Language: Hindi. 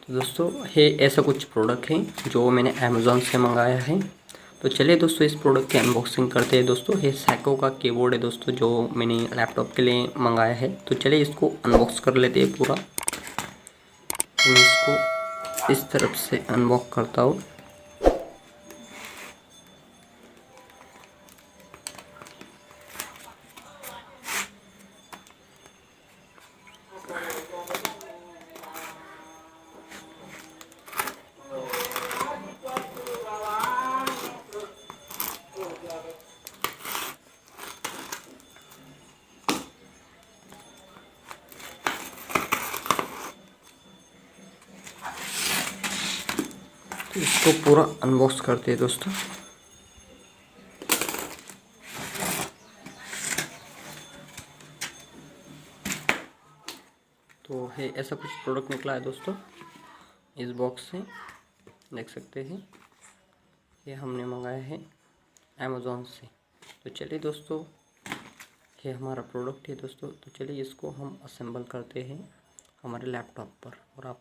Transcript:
तो दोस्तों ये ऐसा कुछ प्रोडक्ट है जो मैंने अमेज़ॉन से मंगाया है। तो चलिए दोस्तों इस प्रोडक्ट की अनबॉक्सिंग करते हैं। दोस्तों ये सैको का कीबोर्ड है दोस्तों, जो मैंने लैपटॉप के लिए मंगाया है। तो चलिए इसको अनबॉक्स कर लेते हैं पूरा। तो मैं इसको इस तरफ से अनबॉक्स करता हूँ। तो इसको पूरा अनबॉक्स करते हैं दोस्तों। तो है ऐसा कुछ प्रोडक्ट निकला है दोस्तों इस बॉक्स से, देख सकते हैं। ये हमने मंगाया है अमेज़ॉन से। तो चलिए दोस्तों ये हमारा प्रोडक्ट है दोस्तों। तो चलिए इसको हम असेंबल करते हैं हमारे लैपटॉप पर और आप